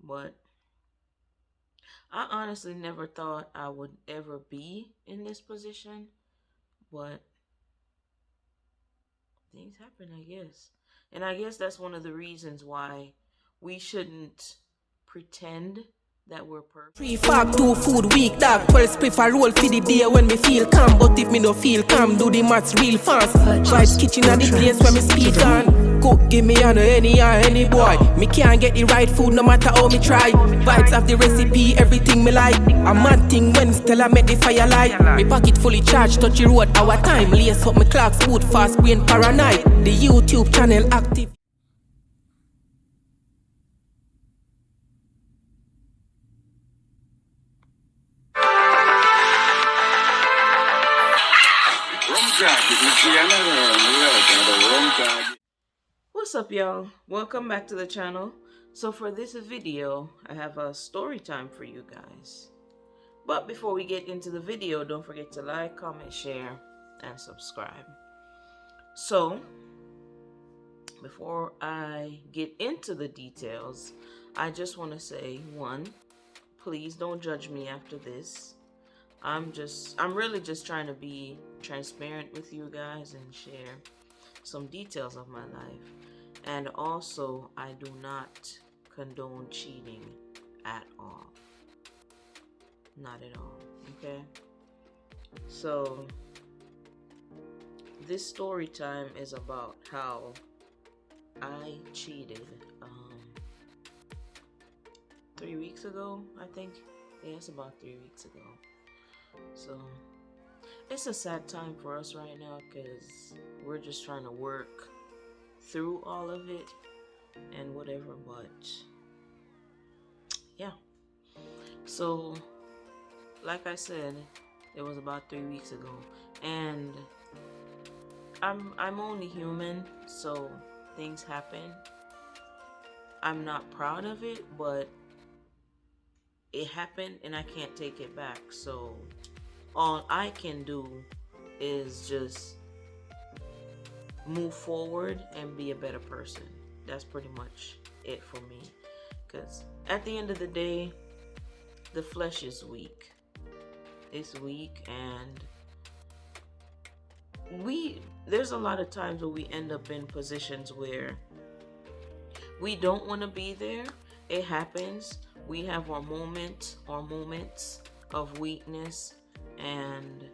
but I honestly never thought I would ever be in this position, but things happen, I guess. And I guess that's one of the reasons why we shouldn't pretend that we're perfect. 3 fag 2 food week dog 12 spliff a roll for the day when me feel calm. But if me no feel calm, do the maths real fast. Vibes kitchen at the place where me speak on. Cook give me on any boy. Me can't get the right food no matter how me try. Vibes have the recipe, everything me like. A mad thing when Stella make the fire light. Me pocket fully charged, touch the road our time. Lace up me clocks, food fast, brain paranoid. The YouTube channel active. What's up, y'all? Welcome back to the channel. So for this video, I have a story time for you guys. But before we get into the video, don't forget to like, comment, share, and subscribe. So before I get into the details, I just want to say, one, please don't judge me after this. I'm really just trying to be transparent with you guys and share some details of my life. And also, I do not condone cheating at all. Not at all, okay? So, this story time is about how I cheated 3 weeks ago, I think. Yeah, it's about 3 weeks ago. So it's a sad time for us right now because we're just trying to work through all of it and whatever, but yeah. So like I said, it was about 3 weeks ago, and I'm only human, so things happen. I'm not proud of it, but it happened and I can't take it back. So all I can do is just move forward and be a better person. That's pretty much it for me. Because at the end of the day, the flesh is weak. It's weak, and there's a lot of times where we end up in positions where we don't want to be there. It happens. We have our moments of weakness, and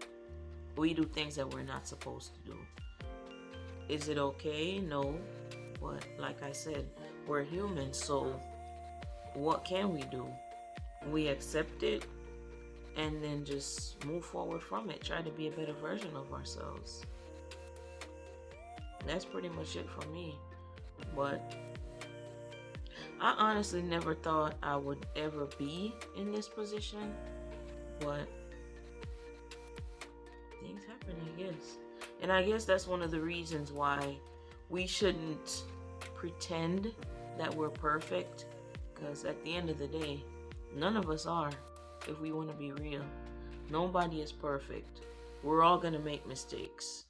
we do things that we're not supposed to do. Is it okay? No. But like I said, we're human, so what can we do? We accept it and then just move forward from it. Try to be a better version of ourselves. That's pretty much it for me. But I honestly never thought I would ever be in this position, but things happen, I guess. And I guess that's one of the reasons why we shouldn't pretend that we're perfect, because at the end of the day, none of us are. If we want to be real, nobody is perfect. We're all gonna make mistakes,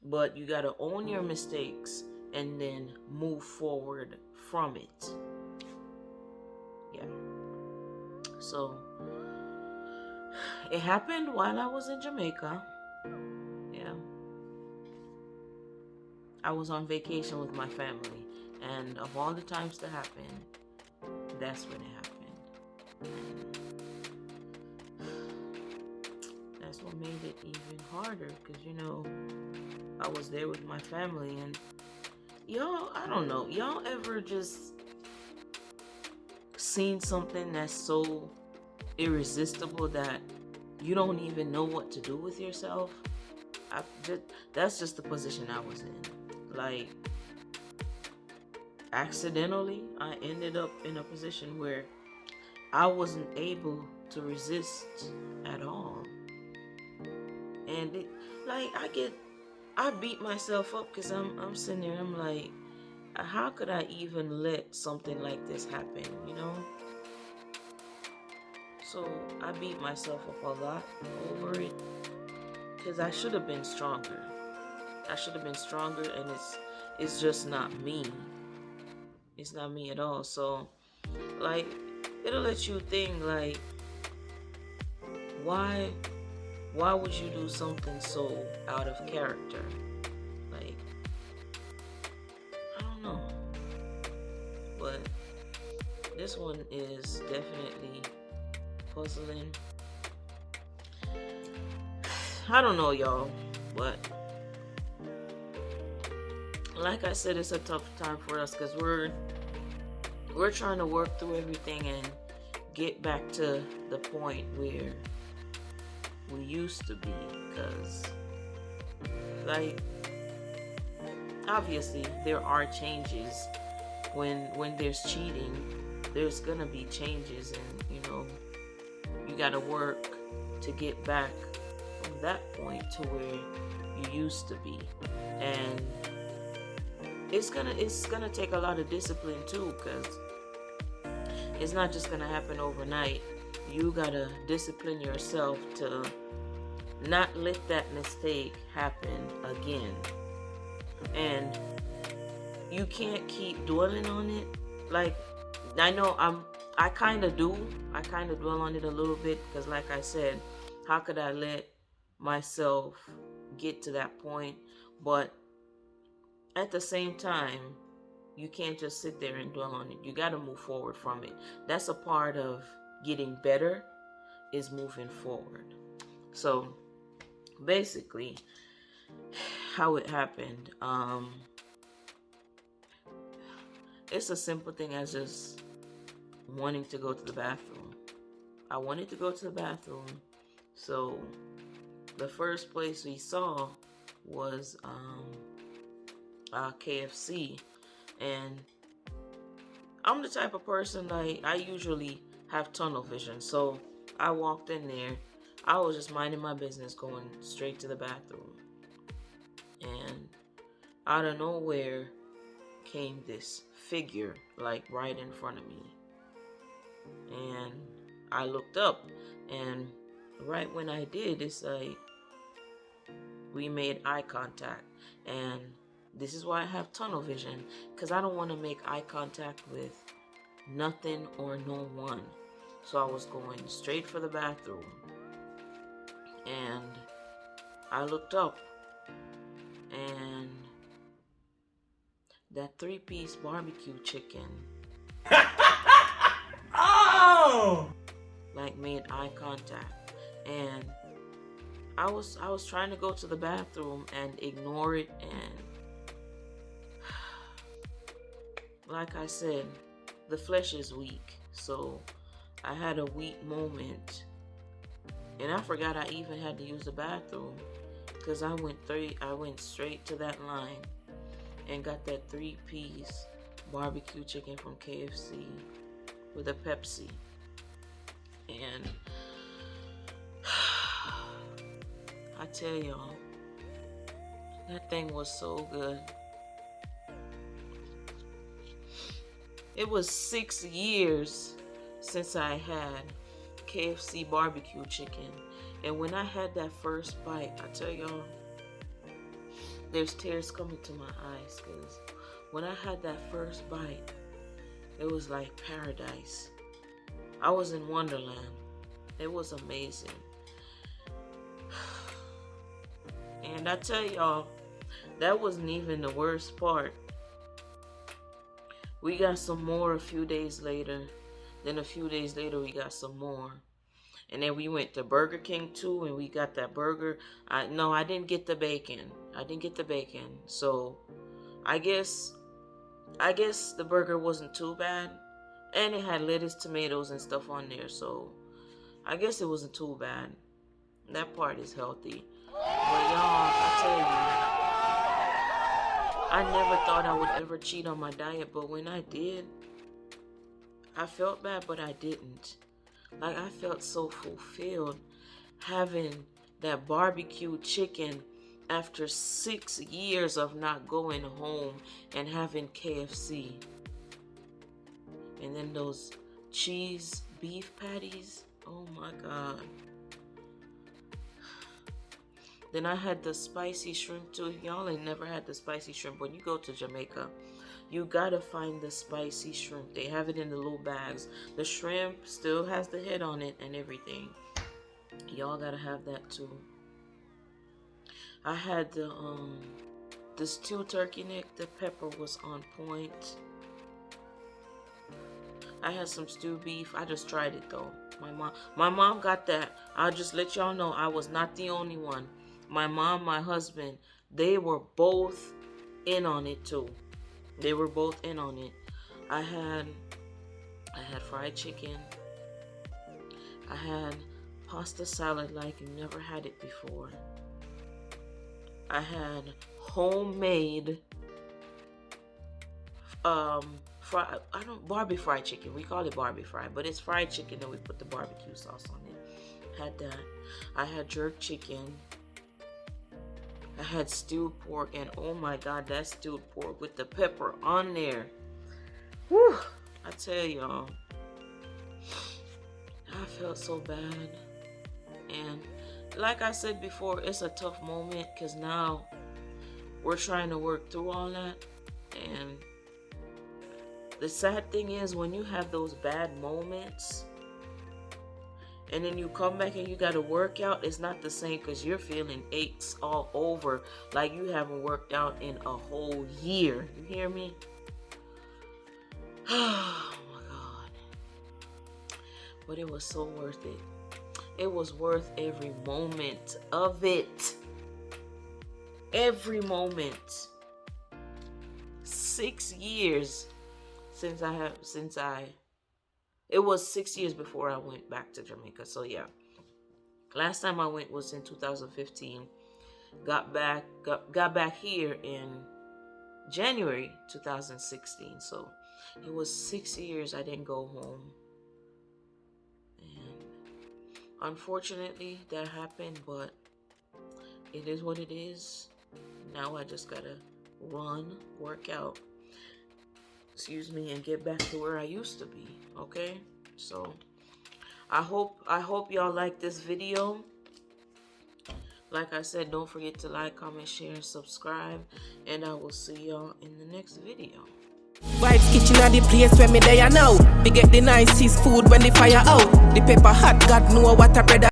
but you gotta own your mistakes and then move forward from it. Yeah. So it happened while I was in Jamaica. Yeah. I was on vacation with my family, and of all the times to happen, that's when it happened. That's what made it even harder, because I was there with my family, and y'all, I don't know, y'all ever just seen something that's so irresistible that you don't even know what to do with yourself? That's just the position I was in. Like, accidentally, I ended up in a position where I wasn't able to resist at all. And I beat myself up because I'm sitting there, I'm like, how could I even let something like this happen, So I beat myself up a lot over it because I should have been stronger. And it's just not me. It's not me at all. So Like, it'll let you think, like, why would you do something so out of character? Like, I don't know. But this one is definitely puzzling. I don't know, y'all, but like I said, it's a tough time for us because we're trying to work through everything and get back to the point where we used to be. Because, like, obviously there are changes when there's cheating. There's gonna be changes, and you gotta work to get back from that point to where you used to be. And it's gonna take a lot of discipline too, because it's not just gonna happen overnight. You gotta discipline yourself to not let that mistake happen again. And you can't keep dwelling on it. Like, I know I kind of do. I kind of dwell on it a little bit because, like I said, how could I let myself get to that point? But at the same time, you can't just sit there and dwell on it. You got to move forward from it. That's a part of getting better, is moving forward. So basically, how it happened, it's a simple thing as just wanting to go to the bathroom. I wanted to go to the bathroom, so the first place we saw was KFC. And I'm the type of person, like, I usually have tunnel vision, so I walked in there. I was just minding my business, going straight to the bathroom, and out of nowhere came this figure, like, right in front of me. And I looked up, and right when I did, it's like we made eye contact. And this is why I have tunnel vision, because I don't want to make eye contact with nothing or no one. So I was going straight for the bathroom, and I looked up, and that 3-piece barbecue chicken Oh! like made eye contact. And I was trying to go to the bathroom and ignore it, and like I said, the flesh is weak. So I had a weak moment, and I forgot I even had to use the bathroom, because I went straight to that line and got that 3-piece barbecue chicken from KFC with a Pepsi. And I tell y'all, that thing was so good. It was 6 years since I had KFC barbecue chicken. And when I had that first bite, I tell y'all, there's tears coming to my eyes, because when I had that first bite, it was like paradise. I was in Wonderland. It was amazing. And I tell y'all, that wasn't even the worst part. We got some more a few days later. Then a few days later, we got some more. And then we went to Burger King too, and we got that burger. I didn't get the bacon. So I guess the burger wasn't too bad. And it had lettuce, tomatoes, and stuff on there. So I guess it wasn't too bad. That part is healthy. But y'all, I tell you, I never thought I would ever cheat on my diet. But when I did, I felt bad, but I didn't. Like, I felt so fulfilled having that barbecue chicken after 6 years of not going home and having KFC. And then those cheese beef patties. Oh my God. Then I had the spicy shrimp too. Y'all ain't never had the spicy shrimp. When you go to Jamaica, you gotta find the spicy shrimp. They have it in the little bags. The shrimp still has the head on it and everything. Y'all gotta have that too. I had the stewed turkey neck. The pepper was on point. I had some stewed beef. I just tried it though. My mom got that. I'll just let y'all know I was not the only one. My mom, my husband, they were both in on it too. They were both in on it. I had fried chicken. I had pasta salad like you never had it before. I had homemade Barbie fried chicken. We call it Barbie fried, but it's fried chicken and we put the barbecue sauce on it. Had that. I had jerk chicken. I had stewed pork, and oh my god, that stewed pork with the pepper on there. Whew! I tell y'all, I felt so bad. And like I said before, it's a tough moment because now we're trying to work through all that. And the sad thing is, when you have those bad moments and then you come back and you got to work out, it's not the same because you're feeling aches all over like you haven't worked out in a whole year. You hear me? Oh my God. But it was so worth it. It was worth every moment of it. Every moment. 6 years it was 6 years before I went back to Jamaica. So yeah, last time I went was in 2015. Got back here in January 2016. So it was 6 years I didn't go home. And unfortunately that happened, but it is what it is. Now I just gotta run, work out, and get back to where I used to be. Okay, so I hope y'all like this video. Like I said, don't forget to like, comment, share, and subscribe, and I will see y'all in the next video. Vibes kitchen are the place where me there now. We get the nicest food when the fire out. The pepper hot, God know what a brother.